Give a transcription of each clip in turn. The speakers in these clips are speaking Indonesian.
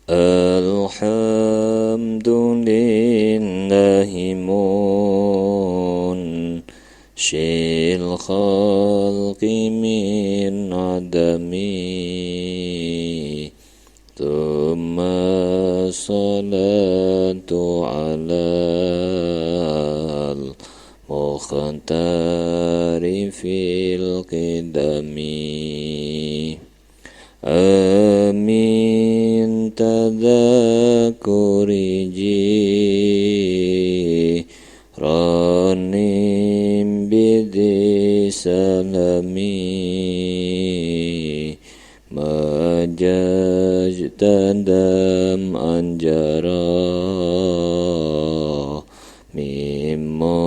Alhamdulillahi munshil khalqi min adami Thumma salatu ala al-mukhtari fil qidami Amin tadhakuri jiranim bidhi salami Majajtadam anjara Mimmo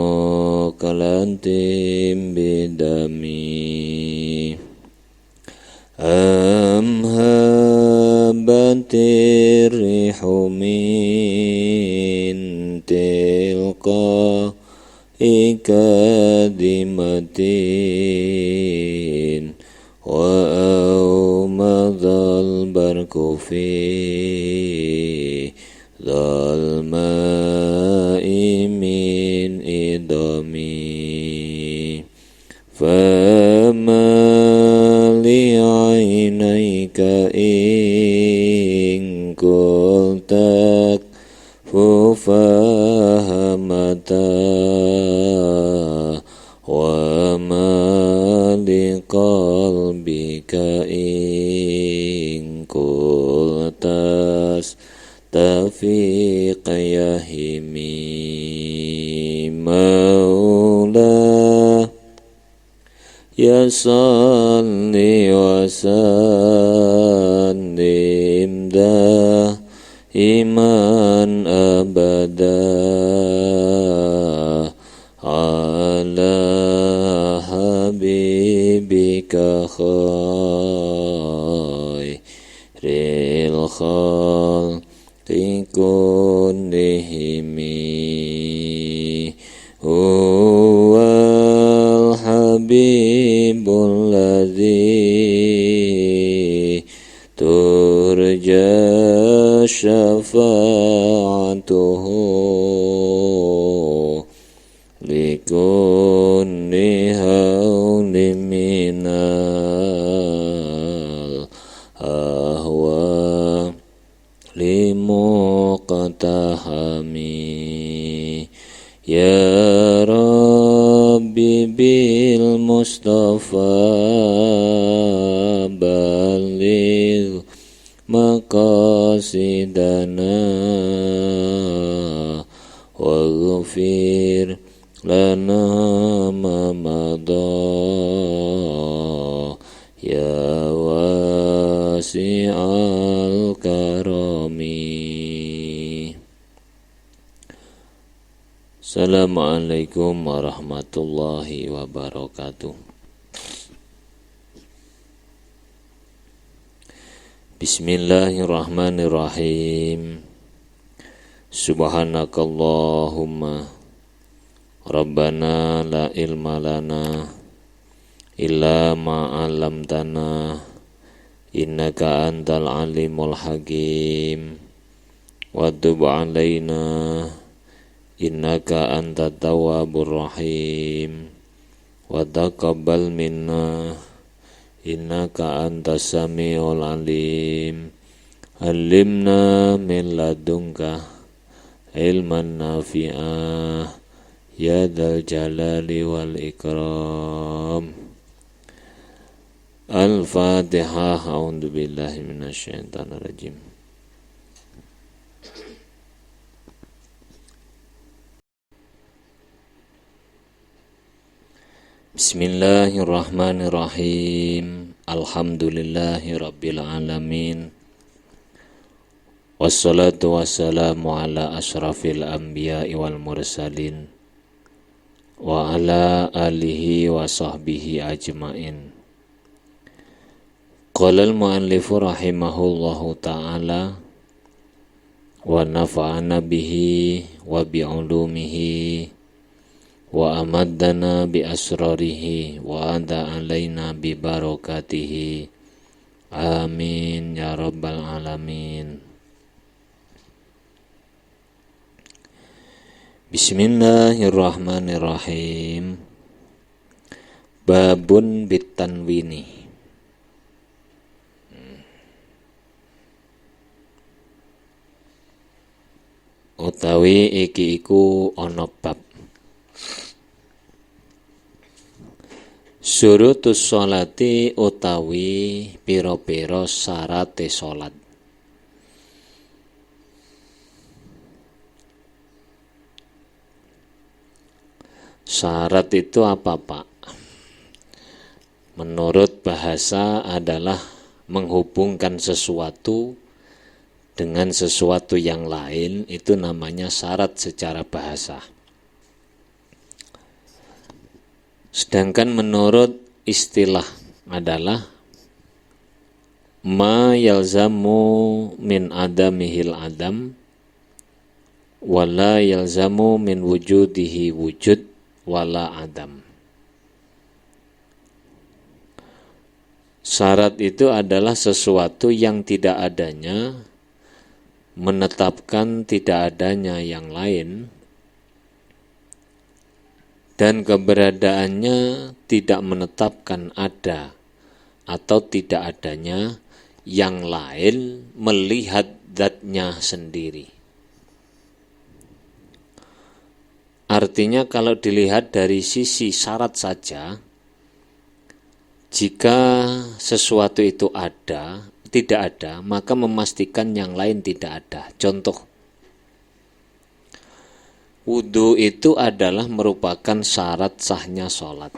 kalantim bidami Amhabatir rihu min tilqa ikadimatin Wa awmadhal barku fi dhalma'i min idami Fama li'ainaika in kultak fufahamata Wa ma liqalbika in kultas tafiq yahimi Maula Ya salli wa sallim iman abada ala habibika khairil khalqi kullihimi Huwal habibul ladzi turja syafa'atuhu likulli hawli minal ahwa limuqtahami Ya Rabbi bil Mustafa baligh maqasidana waghfir lana ma madha ya wasi'al karami Assalamualaikum warahmatullahi wabarakatuh. Bismillahirrahmanirrahim. Subhanakallahumma Rabbana la ilma lana illa ma 'allamtana innaka antal alimul hakim wa tub 'alaina innaka antat tawwabur rahim wa taqabbal minna innaka antas samiul alim allimna min ladunka ilman nafi'ah ya dzal jalali wal ikram. Al-Fatihah. A'udzu billahi minasyaitonir rajim. Bismillahirrahmanirrahim. Alhamdulillahi rabbil alamin. Wassalatu wassalamu ala asyrafil anbiya'i wal mursalin wa ala alihi wa sahbihi ajmain. Qala al-muallifu rahimahullahu ta'ala wa nafa'ana bihi wa bi'ulumihi wa amaddana bi asrarihi wa ada alaina bi barakatihi amin ya rabbal alamin. Bismillahirrahmanirrahim. Babun bitanwini. Utawi iki iku ana bab. Syurutus sholati utawi pira-pira syarate salat. Syarat itu apa, Pak? Menurut bahasa adalah menghubungkan sesuatu dengan sesuatu yang lain, itu namanya syarat secara bahasa. Sedangkan menurut istilah adalah ma yalzamu min adamihil adam wala yalzamu min wujudihi wujud wala adam. Syarat itu adalah sesuatu yang tidak adanya menetapkan tidak adanya yang lain, dan keberadaannya tidak menetapkan ada atau tidak adanya yang lain melihat zatnya sendiri. Artinya kalau dilihat dari sisi syarat saja, jika sesuatu itu ada, tidak ada, maka memastikan yang lain tidak ada. Contoh, wudu itu adalah merupakan syarat sahnya sholat.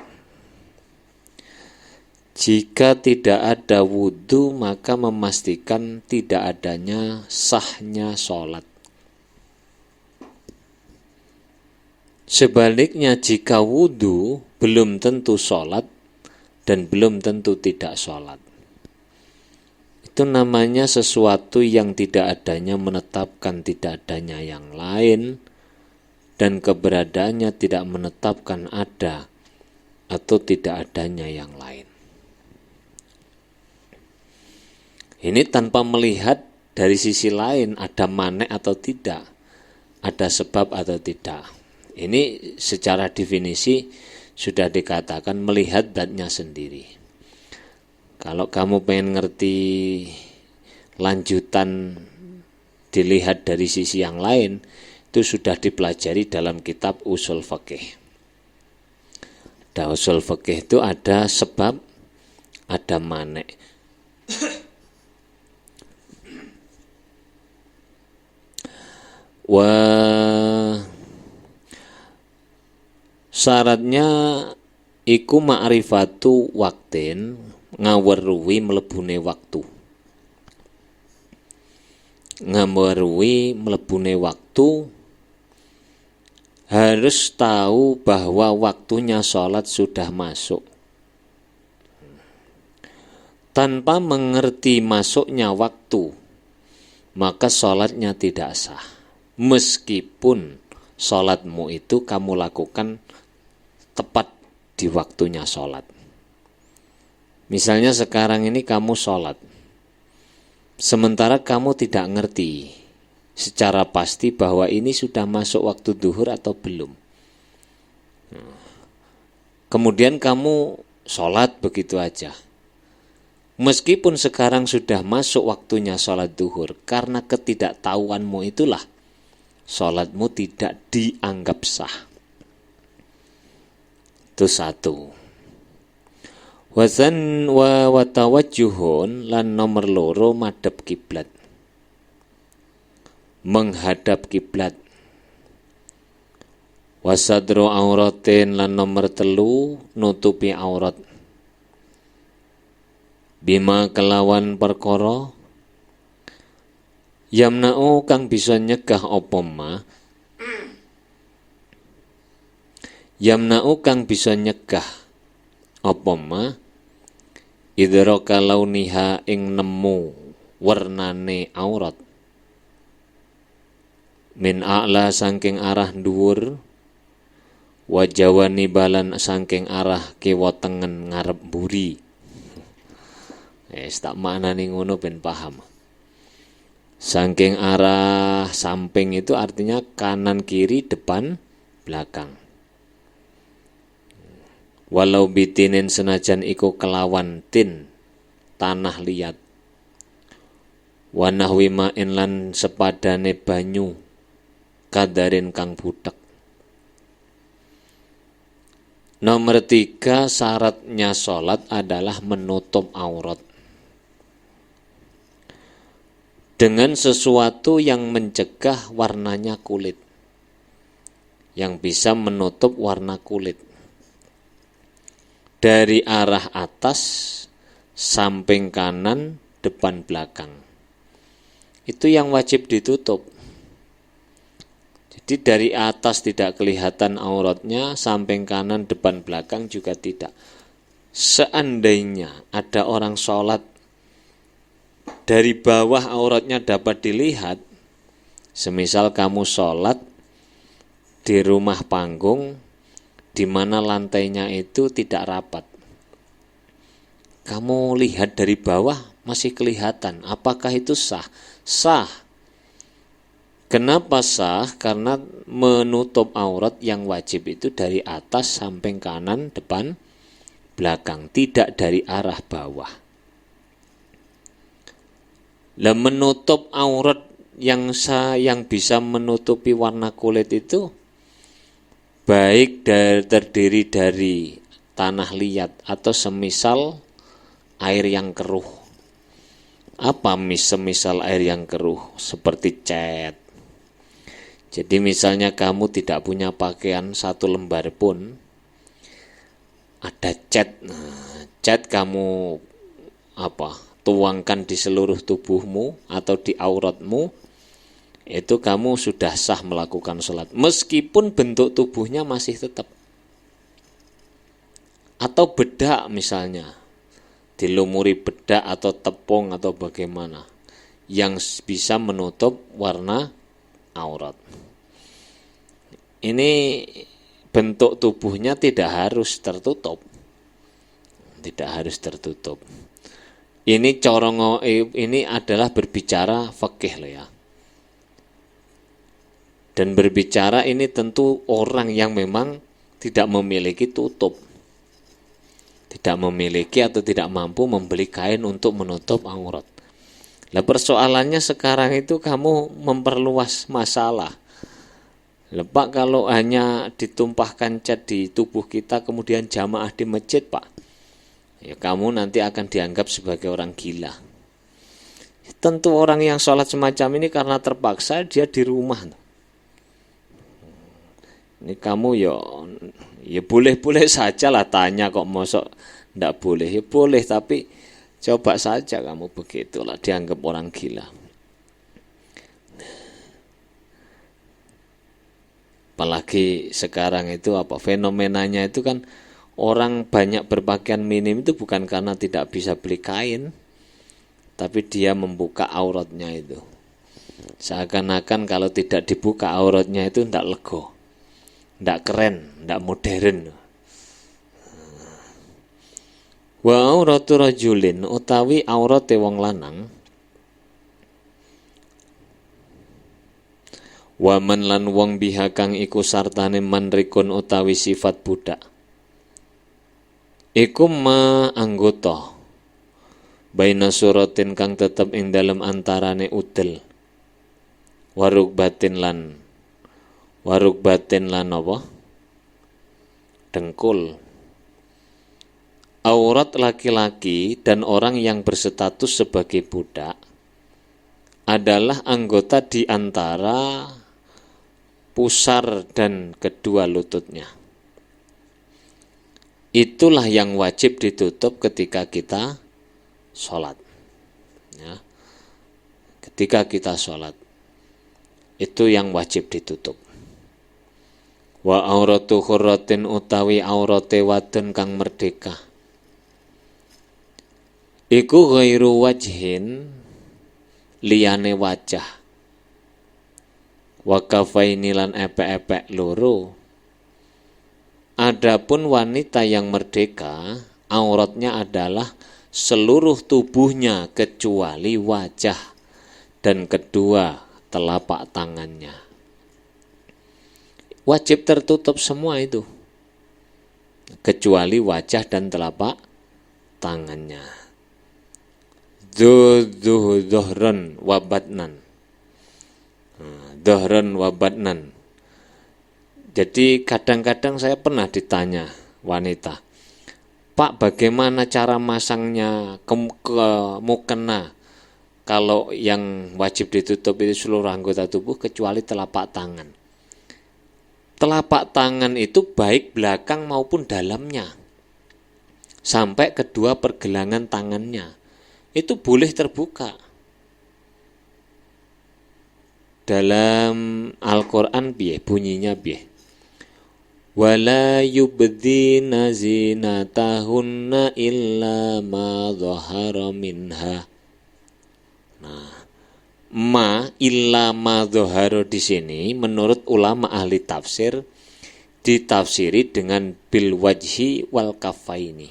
Jika tidak ada wudu, maka memastikan tidak adanya sahnya sholat. Sebaliknya, jika wudu belum tentu sholat dan belum tentu tidak sholat. Itu namanya sesuatu yang tidak adanya menetapkan tidak adanya yang lain, dan keberadaannya tidak menetapkan ada atau tidak adanya yang lain. Ini tanpa melihat dari sisi lain ada manek atau tidak, ada sebab atau tidak. Ini secara definisi sudah dikatakan melihat zatnya sendiri. Kalau kamu pengen ngerti lanjutan dilihat dari sisi yang lain, itu sudah dipelajari dalam kitab usul fikih. Dalam usul fikih itu ada sebab, ada manek. Syaratnya iku ma'rifatu waktin, ngaweruhi mlebune waktu. Ngaweruhi mlebune waktu, harus tahu bahwa waktunya sholat sudah masuk. Tanpa mengerti masuknya waktu, maka sholatnya tidak sah. Meskipun sholatmu itu kamu lakukan tepat di waktunya sholat. Misalnya sekarang ini kamu sholat, sementara kamu tidak ngerti secara pasti bahwa ini sudah masuk waktu duhur atau belum. Kemudian kamu sholat begitu aja. Meskipun sekarang sudah masuk waktunya sholat duhur, karena ketidaktahuanmu itulah sholatmu tidak dianggap sah. Itu satu. Wazan wa tawajjuhun lan nomor loro madhep kiblat. Menghadap kiblat. Wasadru auratin lan nomor telu nutupi aurat. Bima kelawan perkara yamna'u kang bisa nyegah apa ma. Yamna'u kang bisa nyegah apa ma idraka launiha ing nemu wernane aurat min a'la saking arah dhuwur wajawani balan saking arah kiwa tengen ngarep mburi. Tak maknani ngono ben paham. Saking arah samping itu artinya kanan kiri depan belakang. Walau bitinin senajan iku kelawan tin tanah liat. Wanahwi ma'in lan sepadane banyu kadarin kang butek. Nomor 3, syaratnya sholat adalah menutup aurat dengan sesuatu yang mencegah warnanya kulit, yang bisa menutup warna kulit dari arah atas, samping kanan, depan belakang. Itu yang wajib ditutup. Jadi dari atas tidak kelihatan auratnya, samping kanan, depan belakang juga tidak. Seandainya ada orang sholat dari bawah auratnya dapat dilihat, semisal kamu sholat di rumah panggung di mana lantainya itu tidak rapat, kamu lihat dari bawah masih kelihatan, apakah itu sah? Sah. Kenapa sah? Karena menutup aurat yang wajib itu dari atas, samping kanan, depan, belakang, tidak dari arah bawah. Lah menutup aurat yang bisa menutupi warna kulit itu baik terdiri dari tanah liat atau semisal air yang keruh. Apa semisal air yang keruh? Seperti cat. Jadi misalnya kamu tidak punya pakaian satu lembar pun, ada cat. Nah, cat kamu tuangkan di seluruh tubuhmu atau di auratmu, itu kamu sudah sah melakukan sholat. Meskipun bentuk tubuhnya masih tetap. Atau bedak misalnya, dilumuri bedak atau tepung atau bagaimana, yang bisa menutup warna aurat. Ini bentuk tubuhnya tidak harus tertutup. Tidak harus tertutup. Ini adalah berbicara fikih loh ya. Dan berbicara ini tentu orang yang memang tidak memiliki tutup. Tidak memiliki atau tidak mampu membeli kain untuk menutup aurat. Lah persoalannya sekarang itu kamu memperluas masalah. Pak, kalau hanya ditumpahkan cat di tubuh kita kemudian jamaah di masjid, Pak, ya kamu nanti akan dianggap sebagai orang gila. Tentu orang yang sholat semacam ini karena terpaksa dia di rumah. Ini kamu ya boleh-boleh saja lah tanya kok mosok ndak boleh. Ya boleh, tapi coba saja kamu begitulah dianggap orang gila. Apalagi sekarang itu fenomenanya itu kan orang banyak berpakaian minim itu bukan karena tidak bisa beli kain, tapi dia membuka auratnya itu. Seakan-akan kalau tidak dibuka auratnya itu tidak lego, tidak keren, tidak modern. Wa auratu rajulin utawi aurate wong lanang, waman lan wong biha kang iku sartane manrikun utawi sifat budak, iku ma anggota baina suratin kang tetep ing dalem antarane udel, waruk batin lan apa? Dengkul. Aurat laki-laki dan orang yang berstatus sebagai budak adalah anggota di antara pusar dan kedua lututnya. Itulah yang wajib ditutup ketika kita sholat. Ya. Ketika kita sholat, itu yang wajib ditutup. Wa auratu khurratin utawi aurate wadon kang merdeka, iku ghairu wajhin, liyane wajah, wa kafaini lan epek-epek loro. Adapun wanita yang merdeka, auratnya adalah seluruh tubuhnya kecuali wajah dan kedua telapak tangannya. wajib tertutup semua itu, kecuali wajah dan telapak tangannya. Dhuhran wa batnan. Dhuhran wa batnan. Jadi kadang-kadang saya pernah ditanya wanita, Pak, bagaimana cara masangnya ke mukena kalau yang wajib ditutup itu seluruh anggota tubuh kecuali telapak tangan. Telapak tangan itu baik belakang maupun dalamnya, sampai kedua pergelangan tangannya itu boleh terbuka. Dalam Al-Quran bunyinya wala yubdina zinatahunna illa ma dhahara minha. Nah, illa ma dhahara di sini menurut ulama ahli tafsir ditafsiri dengan bil wajhi wal kafaini.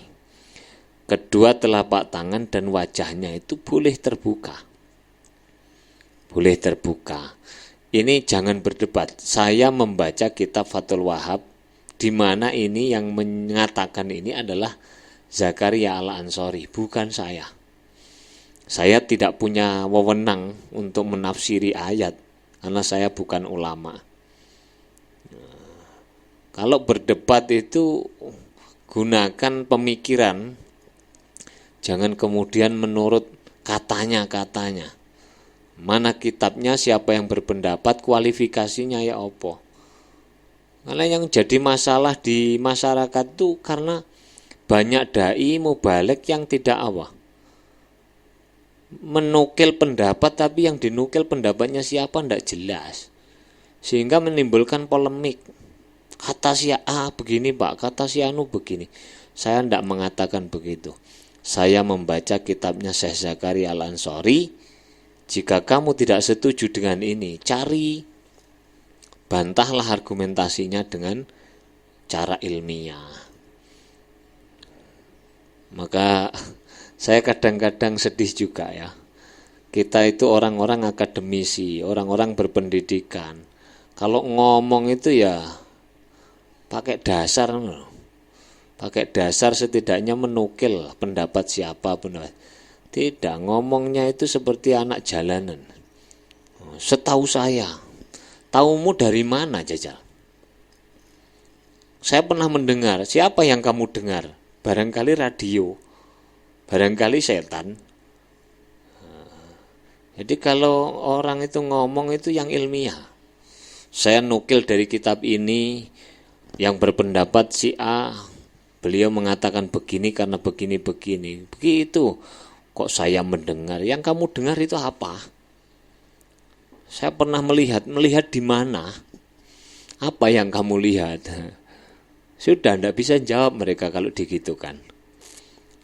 Kedua telapak tangan dan wajahnya itu boleh terbuka. Boleh terbuka. Ini jangan berdebat. Saya membaca kitab Fathul Wahhab di mana ini yang mengatakan ini adalah Zakaria Al-Ansori, bukan saya. Saya tidak punya wewenang untuk menafsiri ayat karena saya bukan ulama. Kalau berdebat itu gunakan pemikiran, jangan kemudian menurut katanya-katanya. Mana kitabnya, siapa yang berpendapat, kualifikasinya ya apa. Karena yang jadi masalah di masyarakat itu karena banyak dai mubalek yang tidak menukil pendapat, tapi yang dinukil pendapatnya siapa tidak jelas, sehingga menimbulkan polemik. Kata si A begini Pak, kata si Anu begini. Saya tidak mengatakan begitu. Saya membaca kitabnya Syekh Zakaria Al-Ansori. Jika kamu tidak setuju dengan ini, bantahlah argumentasinya dengan cara ilmiah. Maka saya kadang-kadang sedih juga ya. Kita itu orang-orang akademisi, orang-orang berpendidikan. Kalau ngomong itu ya pakai dasar, setidaknya menukil pendapat siapa pun. Tidak, ngomongnya itu seperti anak jalanan. Setahu saya, taumu dari mana Jajal? Saya pernah mendengar, siapa yang kamu dengar? Barangkali radio, barangkali setan. Jadi kalau orang itu ngomong itu yang ilmiah. Saya nukil dari kitab ini, yang berpendapat si A, beliau mengatakan begini karena begini-begini. Begitu. Kok saya mendengar? Yang kamu dengar itu apa? Saya pernah melihat di mana? Apa yang kamu lihat? Sudah tidak bisa jawab mereka kalau digitukan.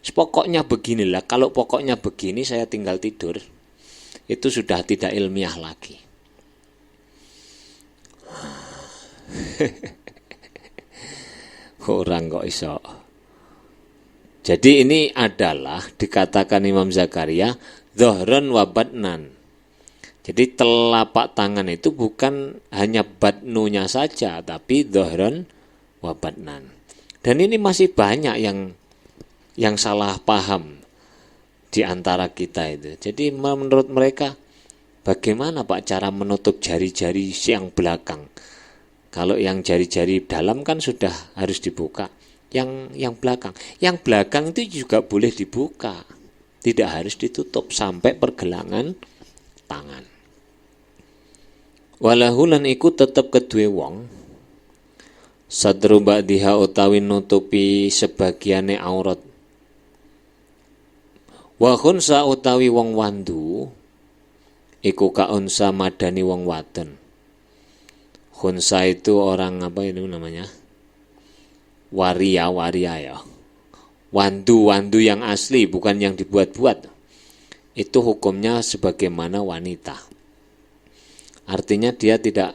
Pokoknya beginilah. Kalau pokoknya begini saya tinggal tidur. Itu sudah tidak ilmiah lagi. Orang kok iso. Jadi ini adalah dikatakan Imam Zakaria dhuhran wa batnan. Jadi telapak tangan itu bukan hanya batnunya saja, tapi dhuhran wa batnan. Dan ini masih banyak yang salah paham di antara kita itu. Jadi menurut mereka, bagaimana Pak cara menutup jari-jari yang belakang? Kalau yang jari-jari dalam kan sudah harus dibuka. Yang belakang itu juga boleh dibuka, tidak harus ditutup sampai pergelangan tangan. Walahulan iku tetep kedue wong sadru ba'diha utawi nutupi sebagiane aurat. Wa khunsa utawi wong wandu iku kaunsa madani wong wadon. Khunsa itu orang apa itu namanya? Waria ya. Wandu yang asli, bukan yang dibuat-buat. Itu hukumnya sebagaimana wanita. Artinya dia tidak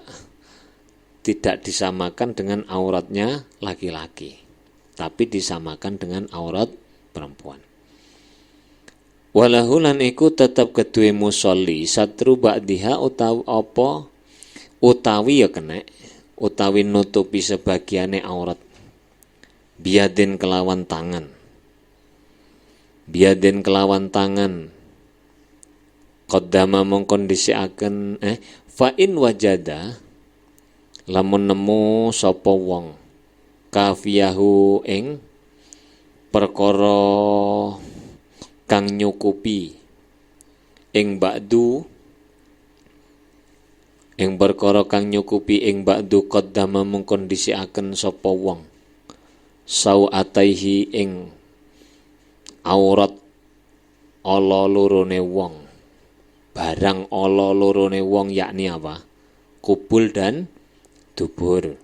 disamakan dengan auratnya laki-laki, tapi disamakan dengan aurat perempuan. Walahulan iku tetap kedue musolli satru ba'diha utawi ya kenek utawi nutupi sebagiane aurat, biadin kelawan tangan, biadin kelawan tangan, qaddama mongkon dhisikaken fa in wajada lamun nemu sapa wong kafiyahu ing perkara kang nyukupi ing ba'du, ing perkara kang nyukupi ing ba'du qaddama mongkon dhisikaken sapa wong sauataihi ing aurat ala lorone wong, barang ala lorone wong, yakni apa? Kubul dan dubur.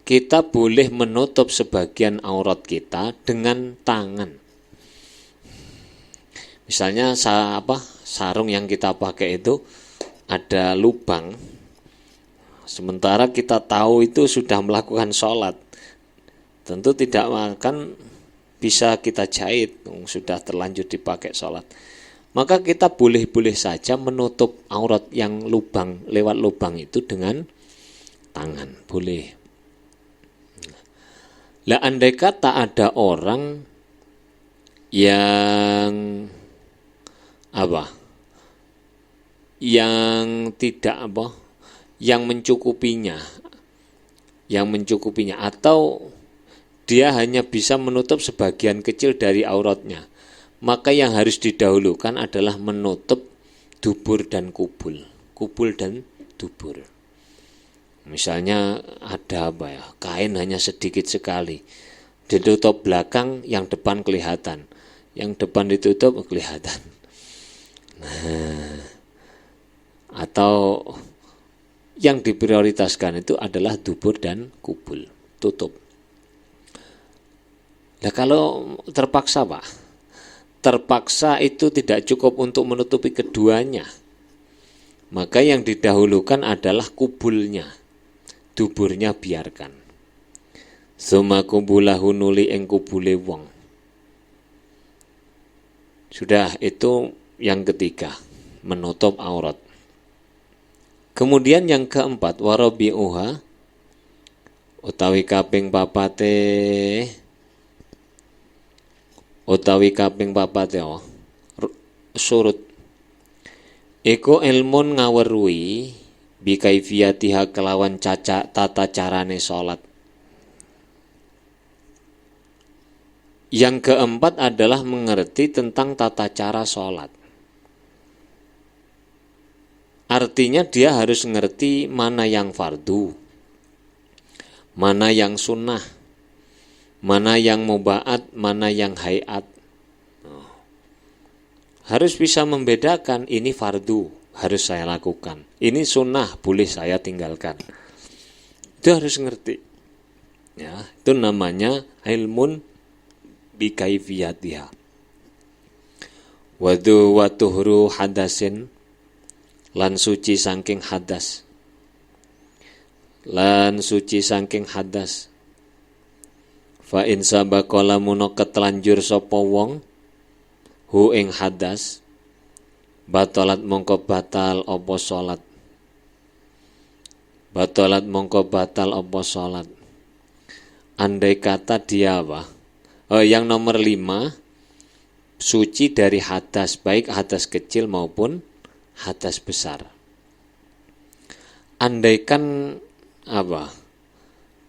Kita boleh menutup sebagian aurat kita dengan tangan. Misalnya sarung yang kita pakai itu ada lubang, sementara kita tahu itu sudah melakukan sholat, tentu tidak akan bisa kita jahit, sudah terlanjur dipakai sholat. Maka kita boleh-boleh saja menutup aurat yang lubang, lewat lubang itu dengan tangan, boleh. Lah andai kata ada orang yang yang tidak yang mencukupinya, atau dia hanya bisa menutup sebagian kecil dari auratnya, maka yang harus didahulukan adalah menutup dubur dan kubul dan dubur. Misalnya ada kain hanya sedikit sekali, ditutup belakang, yang depan kelihatan, yang depan ditutup kelihatan. Nah, atau yang diprioritaskan itu adalah dubur dan kubul, tutup. Nah kalau terpaksa Pak, terpaksa itu tidak cukup untuk menutupi keduanya, maka yang didahulukan adalah kubulnya, duburnya biarkan. Suma kubulahu nuli ing kubule wong. Sudah, itu yang ketiga, menutup aurat. Kemudian yang keempat, warabi'uha utawi kaping papate surut iku ilmun ngaweruhi bikaifiyatiha kelawan tata carane salat. Yang keempat adalah mengerti tentang tata cara salat. Artinya dia harus mengerti mana yang fardu, mana yang sunnah, mana yang mubaat, mana yang hayat. Harus bisa membedakan, ini fardu harus saya lakukan, ini sunnah boleh saya tinggalkan. Itu harus ngerti. Ya, itu namanya ilmun bikaifiyatiha. Wadu wa tuhru hadasin, lan suci saking hadas. Lan suci saking hadas. Fa in sabaqala muno ketlanjur sapa wong hu ing hadas, batalat mongko batal apa salat. Batalat mongko batal apa salat. Andai kata dia yang nomor 5, suci dari hadas, baik hadas kecil maupun hadas besar. Andaikan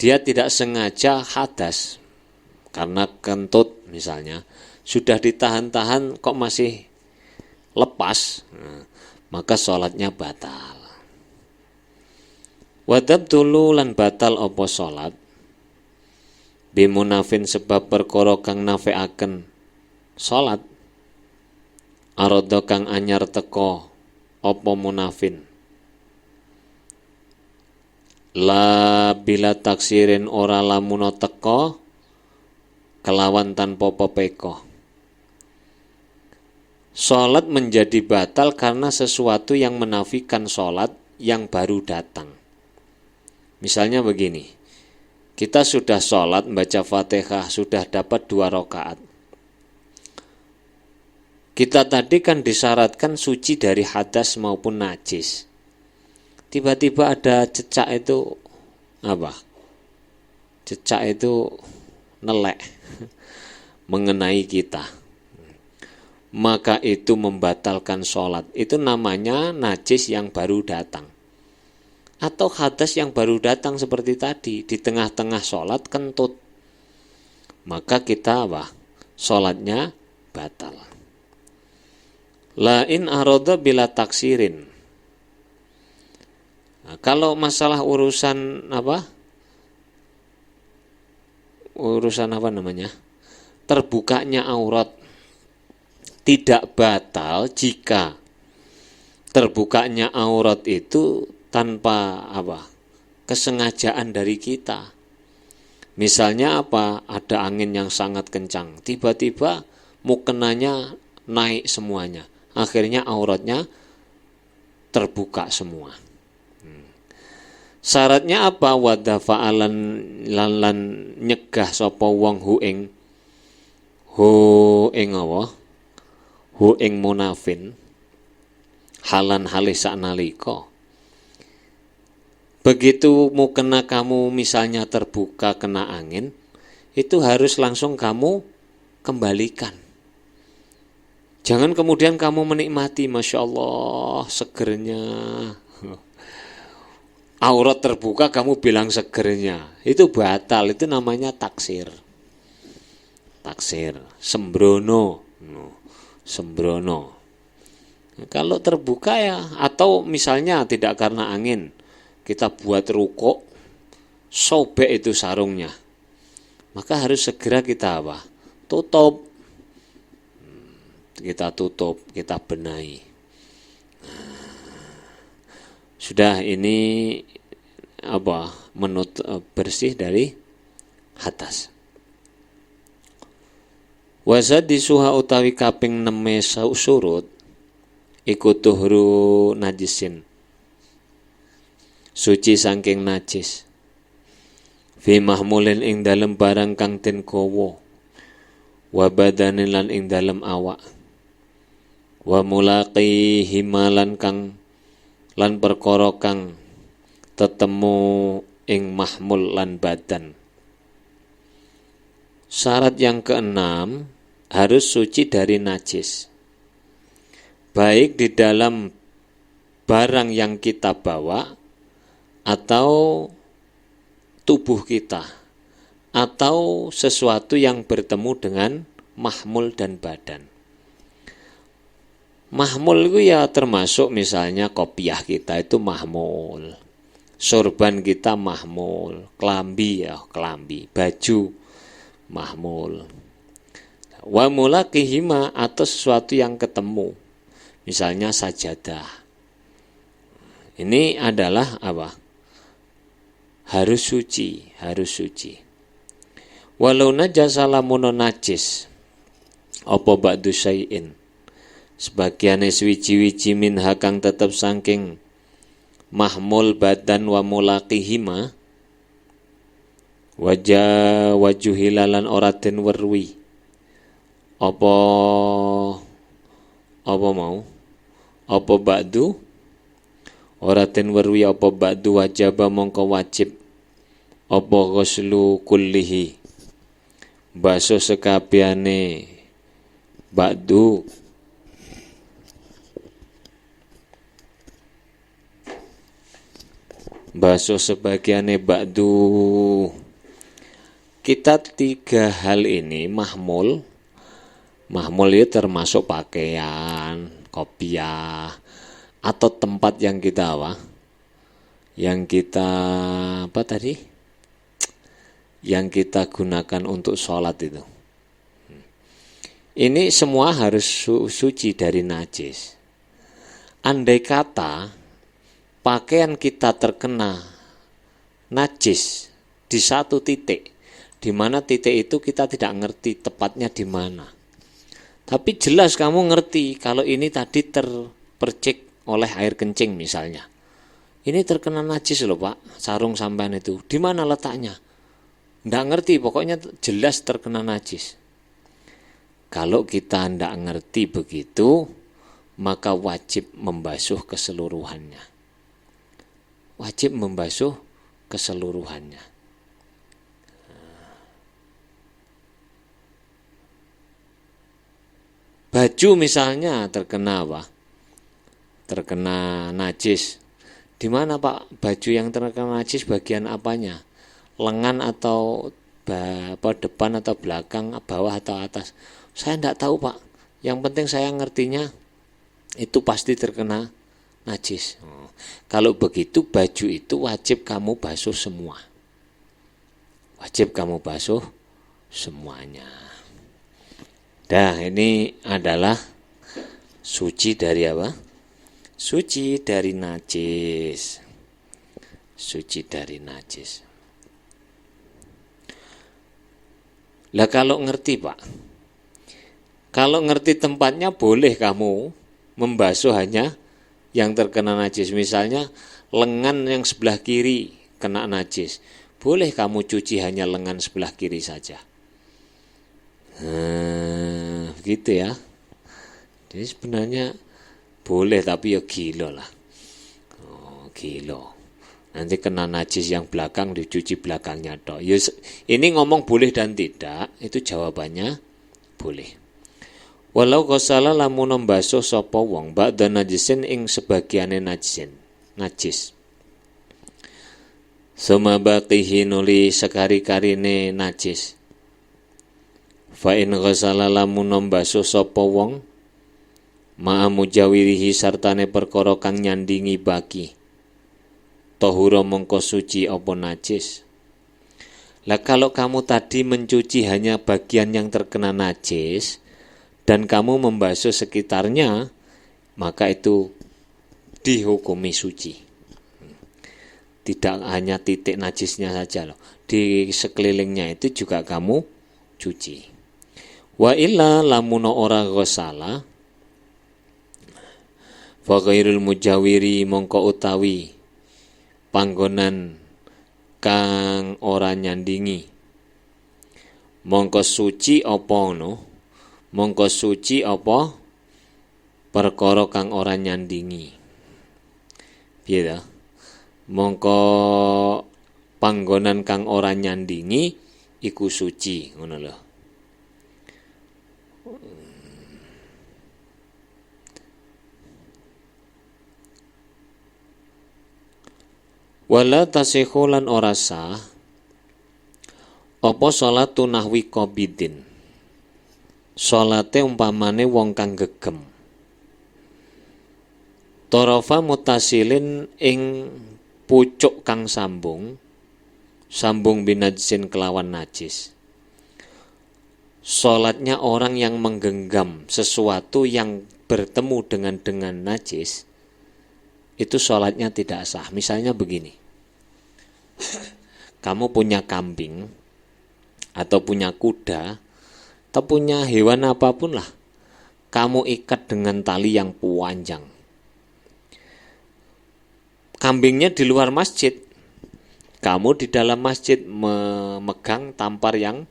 dia tidak sengaja hadas karena kentut misalnya, sudah ditahan-tahan kok masih lepas, maka sholatnya batal. Wadab dulu lan batal apa sholat bimunafin sebab perkara kang nafeaken sholat, arodo kang anyar teko apa munafin, la bila taksirin ora lamuno teko kelawan tanpa pepeko. Sholat menjadi batal karena sesuatu yang menafikan sholat yang baru datang. Misalnya begini, kita sudah sholat membaca Fatihah, sudah dapat 2 rakaat. Kita tadi kan disyaratkan suci dari hadas maupun najis. tiba-tiba ada cecak itu apa? Cecak itu nelek mengenai kita. Maka itu membatalkan sholat. Itu namanya najis yang baru datang. Atau hadas yang baru datang seperti tadi. Di tengah-tengah sholat kentut. Maka kita apa? Sholatnya batal. La in aroda bila taksirin. Nah, kalau masalah urusan apa? Urusan apa namanya? Terbukanya aurat tidak batal jika terbukanya aurat itu tanpa apa? Kesengajaan dari kita. Misalnya apa? Ada angin yang sangat kencang, tiba-tiba mukenanya naik semuanya. Akhirnya auratnya terbuka semua. Syaratnya apa? Wadafa'alan lan nyegah sapa wong hu ing apa? Hu ing munafin halan halih saknalika. Begitu mukena kamu misalnya terbuka kena angin, itu harus langsung kamu kembalikan. Jangan kemudian kamu menikmati, Masya Allah segernya. Aurat terbuka kamu bilang segernya. Itu batal, itu namanya taksir. Taksir, sembrono. Sembrono. Kalau terbuka ya, atau misalnya tidak karena angin, kita buat rukuk, sobek itu sarungnya, maka harus segera kita apa? Tutup. Kita tutup, kita benahi. Sudah, ini apa? Bersih dari hadas. Wazad disuha utawi kaping 6 surut iku tuhru najisin, suci saking najis, fi mahmulin ing dalem barang kang den gawa, wa badanin lan ing dalem awak, wa mulaqi himalan kang lan perkara kang tetemu ing mahmul lan badan. Syarat yang keenam, harus suci dari najis, baik di dalam barang yang kita bawa atau tubuh kita, atau sesuatu yang bertemu dengan mahmul dan badan. Mahmul itu ya termasuk misalnya kopiah kita itu mahmul, sorban kita mahmul, kelambi ya kelambi, baju mahmul. Wa mulaqihima atau sesuatu yang ketemu, misalnya sajadah. Ini adalah apa? Harus suci, harus suci. Walau najasa lamun najis apa ba'du syai'in, sebagiane swiji-wiji minha kang tetep saking mahmul badan wa mulaqihima, wajah wajuhilalan ora den werwi apa ba'du ora den werwi apa ba'du wajaba mongko wajib apa ghuslu kullihi, basuh sekabehane ba'du basuh sebagiane ba'du. Kita 3 hal ini mahmul itu termasuk pakaian, kopiah, atau tempat yang kita apa? Yang kita apa tadi? Yang kita gunakan untuk sholat itu. Ini semua harus suci dari najis. Andai kata pakaian kita terkena najis di satu titik, di mana titik itu kita tidak ngerti tepatnya di mana. Tapi jelas kamu ngerti kalau ini tadi terpercik oleh air kencing misalnya. Ini terkena najis loh Pak, sarung sampean itu. Di mana letaknya? Nggak ngerti, pokoknya jelas terkena najis. Kalau kita nggak ngerti begitu, maka wajib membasuh keseluruhannya. wajib membasuh keseluruhannya. Baju misalnya terkena apa? Terkena najis. Di mana Pak baju yang terkena najis bagian apanya? Lengan atau depan atau belakang, bawah atau atas? Saya tidak tahu Pak. Yang penting saya ngertinya itu pasti terkena najis. Kalau begitu baju itu wajib kamu basuh semua. Wajib kamu basuh semuanya. Dah, ini adalah suci dari apa? Suci dari najis. Suci dari najis. Lah kalau ngerti Pak, kalau ngerti tempatnya boleh kamu membasuh hanya yang terkena najis. Misalnya lengan yang sebelah kiri kena najis, boleh kamu cuci hanya lengan sebelah kiri saja. Begitu ya. Jadi sebenarnya boleh, tapi ya gila lah. Gila. Nanti kena najis yang belakang dicuci belakangnya toh. Ini ngomong boleh dan tidak, itu jawabannya boleh. Walau ghasala lamun membasuh sapa wong ba'da najisin ing sebagiane najis. Suma baqihi nuli sekari-karine najis. Fa in ghasala lamun membasuh sapa wong ma'a mujawirihi sartane perkara kang nyandingi baki. Tahura mongko suci apa najis. Lah kalau kamu tadi mencuci hanya bagian yang terkena najis dan kamu membasuh sekitarnya, maka itu dihukumi suci. Tidak hanya titik najisnya saja loh, di sekelilingnya itu juga kamu cuci. Wa illa lamun ora ghasala fa ghairul mujawiri mongko utawi panggonan kang ora nyandingi mongko suci apa no? Mongko suci apa perkara kang ora nyandingi. Piye ta? Mongko panggonan kang ora nyandingi iku suci, ngono lho. Wala tasihhu lan ora sah apa salatu nahwi qabidin. Salate umpamane wong kang gegem. Tarafa mutasilin ing pucuk kang sambung binajsin kelawan najis. Salatnya orang yang menggenggam sesuatu yang bertemu dengan najis, itu salatnya tidak sah. Misalnya begini. Kamu punya kambing atau punya kuda atau punya hewan apapun lah, kamu ikat dengan tali yang panjang. Kambingnya di luar masjid, kamu di dalam masjid memegang tampar yang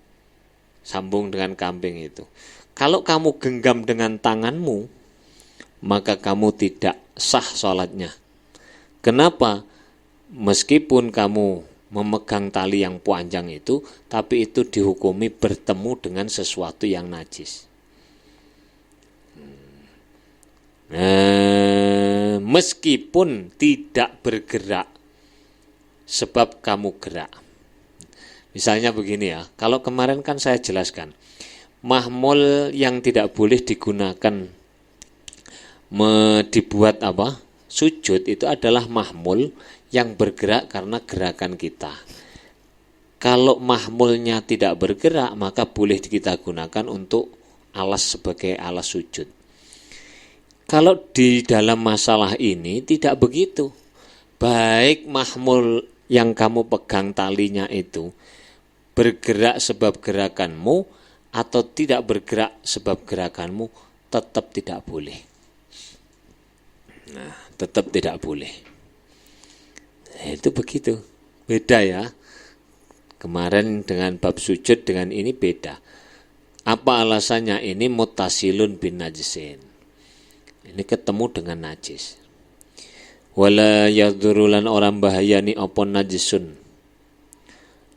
sambung dengan kambing itu. Kalau kamu genggam dengan tanganmu, maka kamu tidak sah sholatnya. Kenapa? Meskipun kamu memegang tali yang panjang itu, tapi itu dihukumi bertemu dengan sesuatu yang najis. Meskipun tidak bergerak, sebab kamu gerak. Misalnya begini ya, kalau kemarin kan saya jelaskan, mahmul yang tidak boleh digunakan dibuat sujud itu adalah mahmul yang bergerak karena gerakan kita. Kalau mahmulnya tidak bergerak, maka boleh kita gunakan untuk alas sebagai alas sujud. Kalau di dalam masalah ini tidak begitu. Baik mahmul yang kamu pegang talinya itu bergerak sebab gerakanmu atau tidak bergerak sebab gerakanmu, tetap tidak boleh. Tetap tidak boleh. Itu begitu, beda ya. Kemarin dengan bab sujud dengan ini beda. Apa alasannya? Ini mutasilun bin najisin. Ini ketemu dengan najis. Wala yadzurulan orang bahayani apa najisun.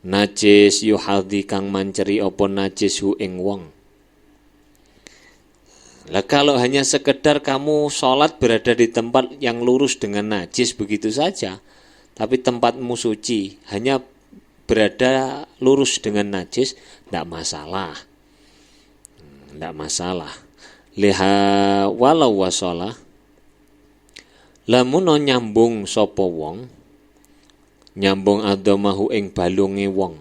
Najis yuhadhi kang manceri apa najis hu ing wong. Lah kalau hanya sekedar kamu sholat berada di tempat yang lurus dengan najis begitu saja, tapi tempatmu suci, hanya berada lurus dengan najis, tidak masalah. Tidak masalah. Liha walau wasolah, lamun nyambung sapa wong, nyambung adamahu ing balunge wong.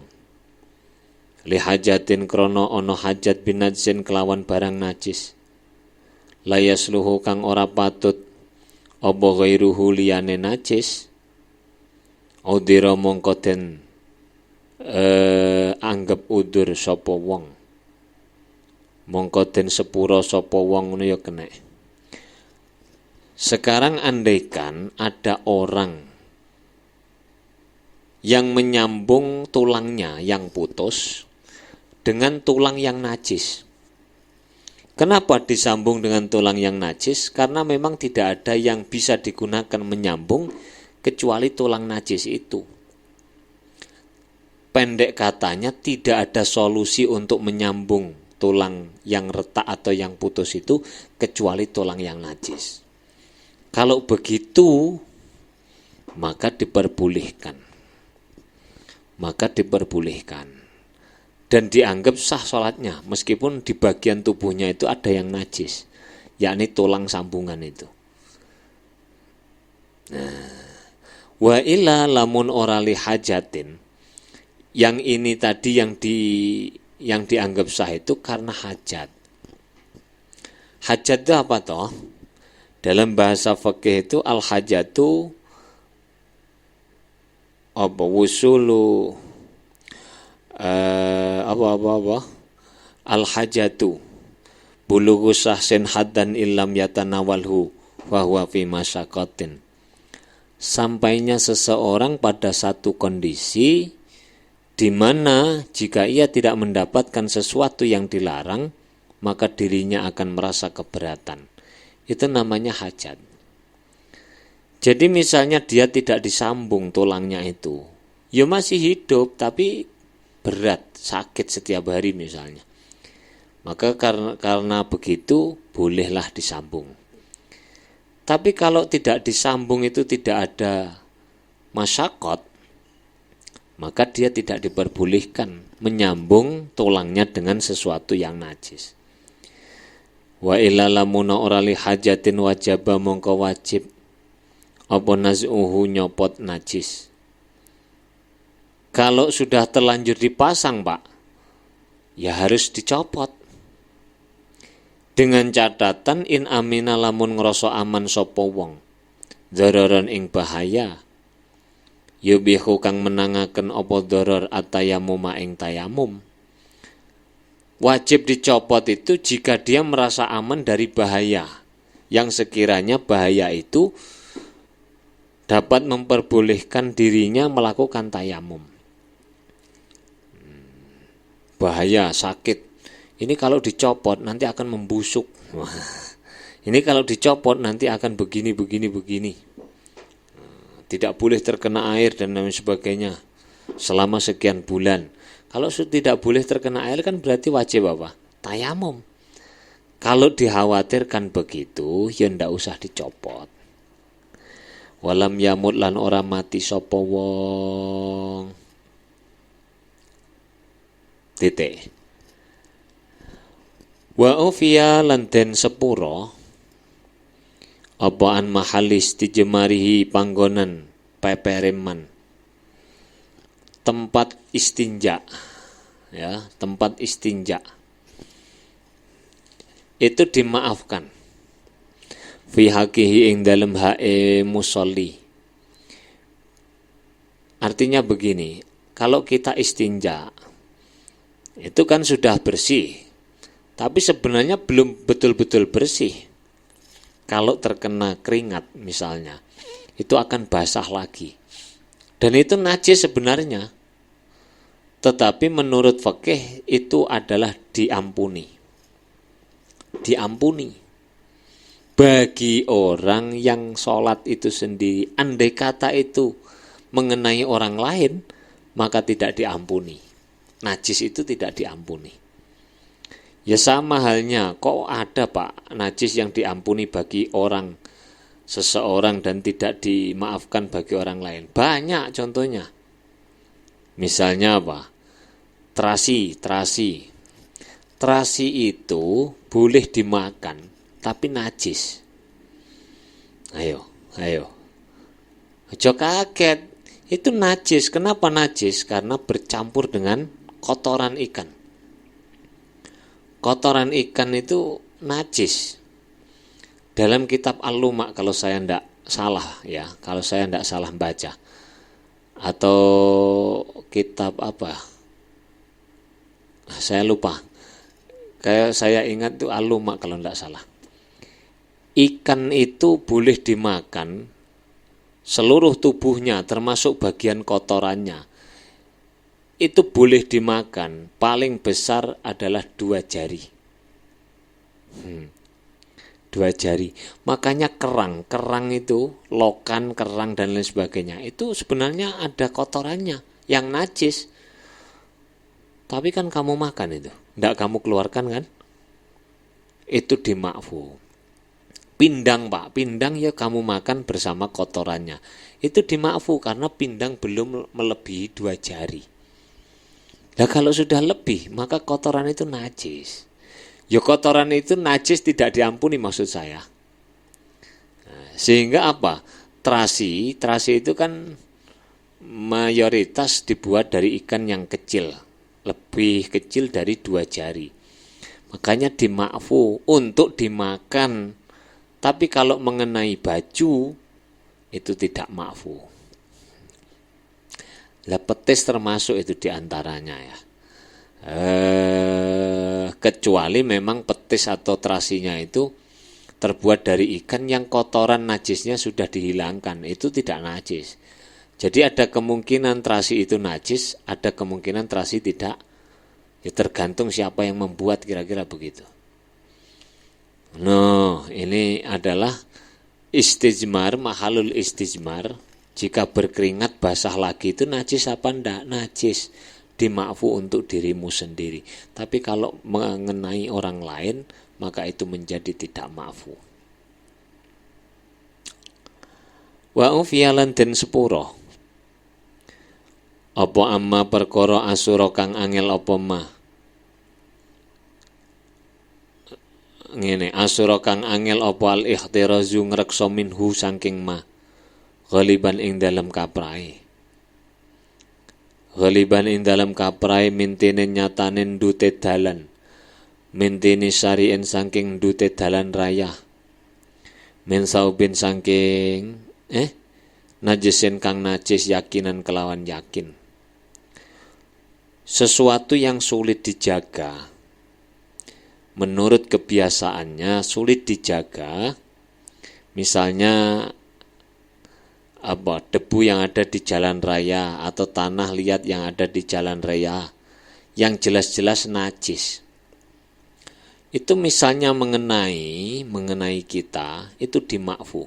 Lihajatin krono ono hajat binajsin kelawan barang najis. Layasluhu kang ora patut apa ghairuhu liyane najis. Udira mongko den anggap udur sapa wong. Mongko den sepura sapa wong ngono ya kena. Sekarang andaikan ada orang yang menyambung tulangnya yang putus dengan tulang yang najis. Kenapa disambung dengan tulang yang najis? Karena memang tidak ada yang bisa digunakan menyambung kecuali tulang najis itu. Pendek katanya, tidak ada solusi untuk menyambung tulang yang retak atau yang putus itu kecuali tulang yang najis. Kalau begitu, maka diperbolehkan. Dan dianggap sah sholatnya, meskipun di bagian tubuhnya itu ada yang najis, yakni tulang sambungan itu. Wa illa lamun ora li hajatin, yang ini tadi yang dianggap sah itu karena hajat. Hajat itu apa toh? Dalam bahasa fikih itu al-hajatu apa wusulu al-hajatu bulughu sahsin haddan illam yatanawalhu wa huwa fi masyaqatin. Sampainya seseorang pada satu kondisi di mana jika ia tidak mendapatkan sesuatu yang dilarang, maka dirinya akan merasa keberatan. Itu namanya hajat. Jadi misalnya dia tidak disambung tulangnya itu, ya masih hidup tapi berat, sakit setiap hari misalnya. Maka karena begitu bolehlah disambung. Tapi kalau tidak disambung itu tidak ada masyakot, maka dia tidak diperbolehkan menyambung tulangnya dengan sesuatu yang najis. Wa illa lamuna ora li hajatin wajaba mongko wajib apa naz'uhu nyopot najis. Kalau sudah terlanjur dipasang, Pak, ya harus dicopot. Dengan catatan in amina lamun ngrasa aman sapa wong dzararan ing bahaya. Yubihu kang menangaken apa dharar atayamum ing tayamum. Wajib dicopot itu jika dia merasa aman dari bahaya, yang sekiranya bahaya itu dapat memperbolehkan dirinya melakukan tayamum. Bahaya, sakit. Ini kalau dicopot nanti akan membusuk. Ini kalau dicopot nanti akan begini. Tidak boleh terkena air dan lain sebagainya selama sekian bulan. Kalau tidak boleh terkena air kan berarti wajib apa? Tayamum. Kalau dikhawatirkan begitu, ya ndak usah dicopot. Walam yamut lan ora mati sapa wong. Titik. Wa ufiya lan den sepura apaan mahalis dijemarihi panggonan pepereman, tempat istinja, ya, tempat istinja itu dimaafkan fi haqihi ing dalem hae musolli. Artinya begini, kalau kita istinja itu kan sudah bersih, tapi sebenarnya belum betul-betul bersih. Kalau terkena keringat misalnya, itu akan basah lagi. Dan itu najis sebenarnya. Tetapi menurut fikih itu adalah diampuni. Diampuni. bagi orang yang sholat itu sendiri, andai kata itu mengenai orang lain, maka tidak diampuni. Najis itu tidak diampuni. Ya sama halnya, kok ada Pak najis yang diampuni bagi orang seseorang dan tidak dimaafkan bagi orang lain? Banyak contohnya. Misalnya apa? Terasi. Terasi itu boleh dimakan, tapi najis. Ayo. Ojo kaget. Itu najis. Kenapa najis? Karena bercampur dengan kotoran ikan. Kotoran ikan itu najis. Dalam kitab Al-Luma kalau saya tidak salah ya, kalau saya tidak salah baca. Atau kitab apa? Saya lupa. Kayak saya ingat itu Al-Luma kalau tidak salah. Ikan itu boleh dimakan seluruh tubuhnya termasuk bagian kotorannya. Itu boleh dimakan, paling besar adalah 2 jari. 2 jari. Makanya kerang itu, lokan, kerang dan lain sebagainya, itu sebenarnya ada kotorannya yang najis. Tapi kan kamu makan itu, tidak kamu keluarkan kan? Itu dimakfu. Pindang Pak, pindang ya kamu makan bersama kotorannya. Itu dimakfu karena pindang belum melebihi 2 jari. Nah kalau sudah lebih, maka kotoran itu najis. Ya kotoran itu najis tidak diampuni maksud saya. Nah, sehingga apa? Terasi itu kan mayoritas dibuat dari ikan yang kecil. Lebih kecil dari 2 jari. Makanya dimakfu untuk dimakan. Tapi kalau mengenai baju, itu tidak makfu. Lah petis termasuk itu diantaranya ya. Kecuali memang petis atau terasinya itu terbuat dari ikan yang kotoran najisnya sudah dihilangkan, itu tidak najis. Jadi ada kemungkinan terasi itu najis, ada kemungkinan terasi tidak. Ya tergantung siapa yang membuat, kira-kira begitu. Nah, ini adalah istijmar, mahalul istijmar. Jika berkeringat basah lagi itu najis apa enggak? Najis. Dimakfu untuk dirimu sendiri. Tapi kalau mengenai orang lain, maka itu menjadi tidak makfu. Wa ufiyalan den sepuro. Apa amma perkara asura kang angel apa mah? Ngene, asura kang angel apa al ikhtirazu ngreksa minhu saking mah. Ghaliban ing dalam kaprai. Ghaliban ing dalam kaprai mintine nyatanen dute dalan. Mintine syari'en saking dute dalan raya. Min saubin saking najisin kang najis yakinan kelawan yakin. Sesuatu yang sulit dijaga. Menurut kebiasaannya sulit dijaga. Misalnya debu yang ada di jalan raya atau tanah liat yang ada di jalan raya yang jelas-jelas najis. Itu misalnya mengenai kita itu dimakfu.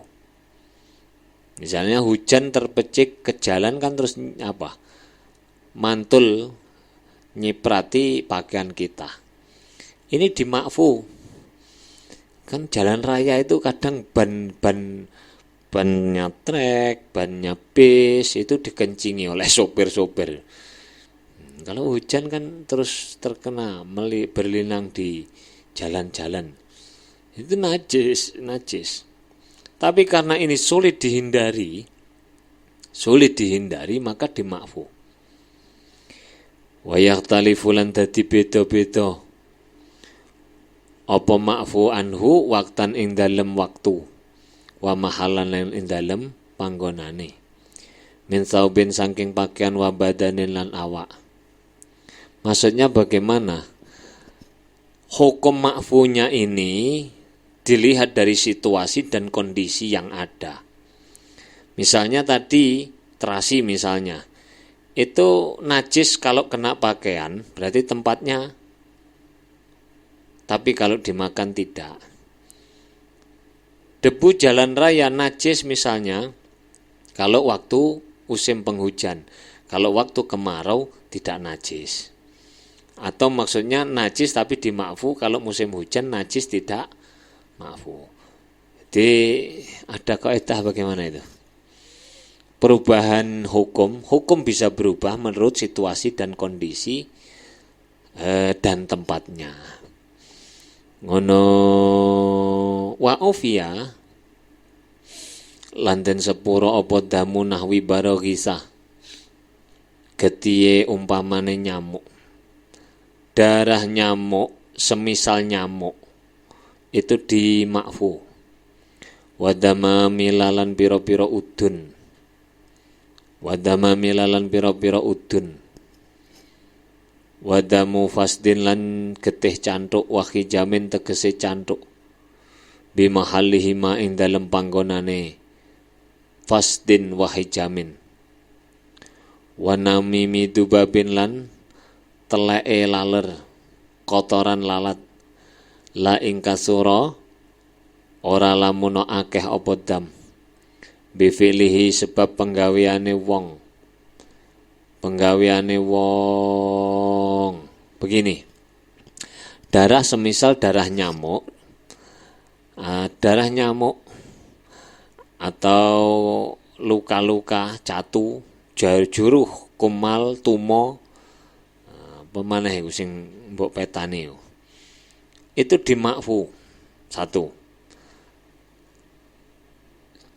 Misalnya hujan terpecik ke jalan kan terus mantul nyiprati pakaian kita. Ini dimakfu. Kan jalan raya itu kadang bannya trek, bannya bis itu dikencingi oleh sopir-sopir. Kalau hujan kan terus terkena berlinang di jalan-jalan. Itu najis. Tapi karena ini sulit dihindari maka dimakfu. Wa yakhtalifu lan dadi beda-beda. Apa makfu anhu waktan ing dalem waktu. Wa mahalan lan ing dalem panggonane. Min saubin saking pakaian wa badanin lan awak. Maksudnya bagaimana? Hukum makfunya ini dilihat dari situasi dan kondisi yang ada. Misalnya tadi terasi misalnya. Itu najis kalau kena pakaian, berarti tempatnya. Tapi kalau dimakan tidak. Debu jalan raya najis misalnya kalau waktu musim penghujan. Kalau waktu kemarau tidak najis. Atau maksudnya najis tapi dimakfu, kalau musim hujan najis tidak makfu. Jadi ada kaidah bagaimana itu? Perubahan hukum bisa berubah menurut situasi dan kondisi dan tempatnya. Ngono wa'ofia lanten sepuro opo damu nahwi barogisa getiye umpamane nyamuk. Darah nyamuk, semisal nyamuk, itu dimakfu. Wadama milalan piro-piro udun. Wadama milalan piro-piro udun. Wadamu fasdin lan getih cantuk, wahijamin tegese cantuk. Bimahalihima ing dalem panggonane fasdin wahijamin. Wanamimi dubabin lan teleke laler, kotoran lalat, la ing kasura ora lamun akeh apa dam, bifilihi sebab penggaweane wong. Begini, darah semisal darah nyamuk atau luka-luka, catu, juruh, kumal, tumo, pemanah sing mbok petani itu dimakfu. 1.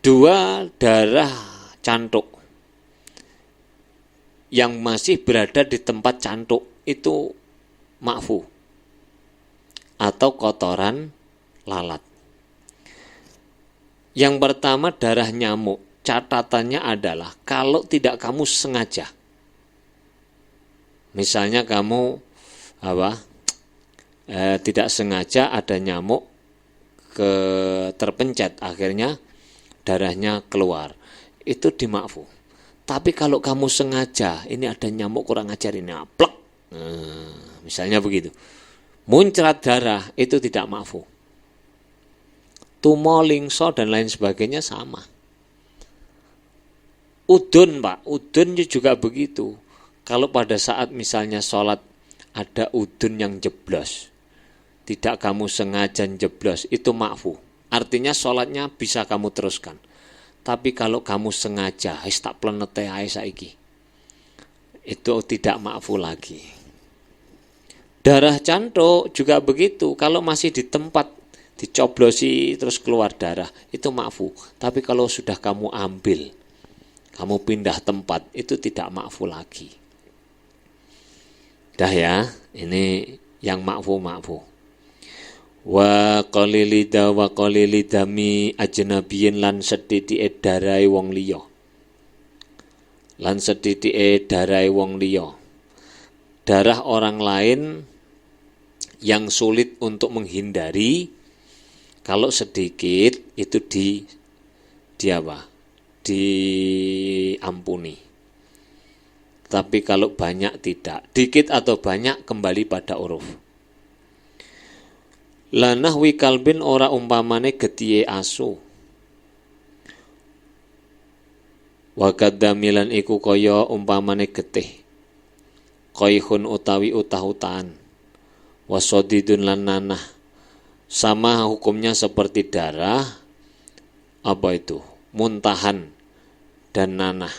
2, darah cantuk yang masih berada di tempat cantuk itu makfu, atau kotoran lalat. Yang pertama darah nyamuk, catatannya adalah kalau tidak kamu sengaja. Misalnya kamu tidak sengaja ada nyamuk terpencet, akhirnya darahnya keluar, itu dimakfu. Tapi kalau kamu sengaja, ini ada nyamuk kurang ajar ini, plek, misalnya begitu, muncrat darah, itu tidak makfu. Tumo, lingso dan lain sebagainya sama. Udun Pak, udun juga begitu. Kalau pada saat misalnya sholat ada udun yang jeblos, tidak kamu sengaja jeblos, itu makfu. Artinya sholatnya bisa kamu teruskan. Tapi kalau kamu sengaja, tak plenete ae saiki, itu tidak makfu lagi. Darah cantuk juga begitu. Kalau masih di tempat dicoblosi terus keluar darah, itu makfu. Tapi kalau sudah kamu ambil, kamu pindah tempat, itu tidak makfu lagi. Dah ya, ini yang makfu. Wa qalilidami ajnabiyin lan sedhithike darahe wong liya. Darah orang lain yang sulit untuk menghindari, kalau sedikit itu diampuni. Tapi kalau banyak tidak. Dikit atau banyak kembali pada uruf. Lanahwi kalbin ora umpamane getihe asu. Wa kadamilan iku kaya umpamane getih. Qaihun utawi utah-utahan. Wasodidun lan nanah. Sama hukumnya seperti darah, muntahan dan nanah.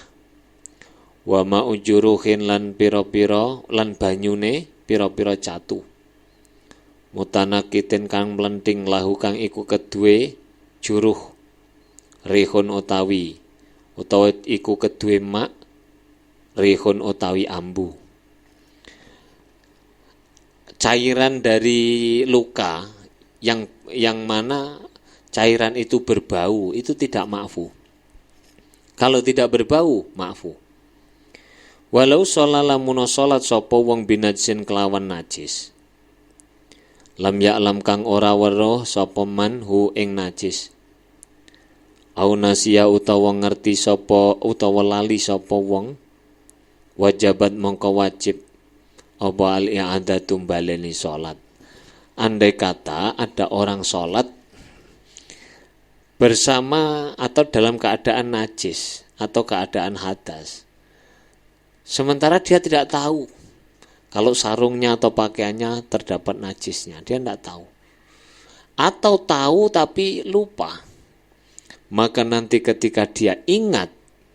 Wa ma'ujuruhin lan pira-pira lan banyune pira-pira catu. Mutanakitin kang mlenting lahu kang iku kedue juruh. Rihun utawi iku kedue mak, rihun utawi ambu. Cairan dari luka yang mana cairan itu berbau, itu tidak makfu. Kalau tidak berbau, makfu. Walau sholalamuno sholat sopo wong binajsin kelawan najis. Lam ya'lam kang ora weruh sapa man hu ing najis. Au nasia utawa ngerti sapa utawa lali sapa wong, wajabat mongko wajib apa al-i'adatu baleni salat. Andai kata ada orang salat bersama atau dalam keadaan najis atau keadaan hadas. Sementara dia tidak tahu kalau sarungnya atau pakaiannya terdapat najisnya, dia tidak tahu. Atau tahu tapi lupa. Maka nanti ketika dia ingat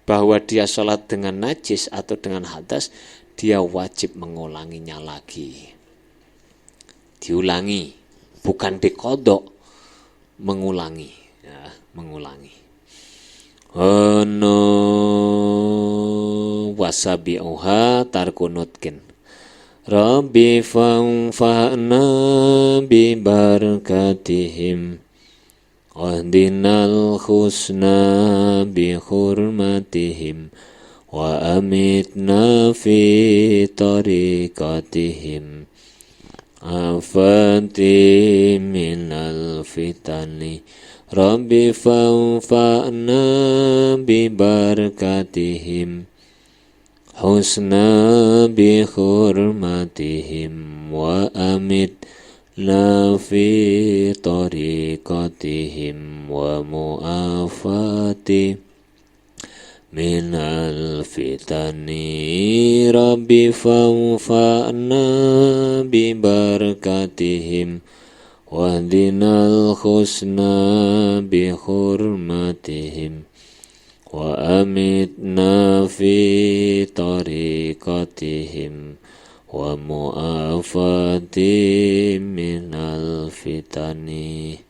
bahwa dia sholat dengan najis atau dengan hadas, dia wajib mengulanginya lagi. Diulangi, bukan dikodok, mengulangi, ya, mengulangi. Ono wasabi'uha tarkunutkin. Rabbi fa'na bi barakatihim wahdinal husna bi hurmatihim wa amitna fi tariqatihim afati minal fitani Rabbi fa'na bi barakatihim husna bi hurmatihim wa amit la fi tariqatihim wa mu'afati minal fitani Rabbi fa'na bi barakatihim wahdinal husna bi hurmatihim wa amitna fi tariqatihim wa mu'afati minal fitani.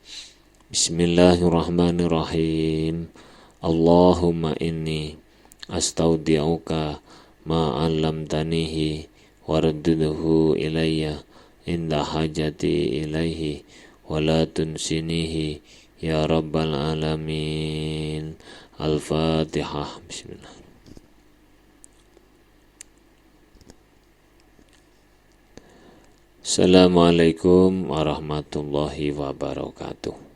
Bismillahirrahmanirrahim. Allahumma inni astaudi'uka ma'allamtanihi waradduduhu ilayya inda hajati ilaihi wa la tunsinihi ya rabbal alamin. Al-Fatihah. Bismillah. Assalamualaikum warahmatullahi wabarakatuh.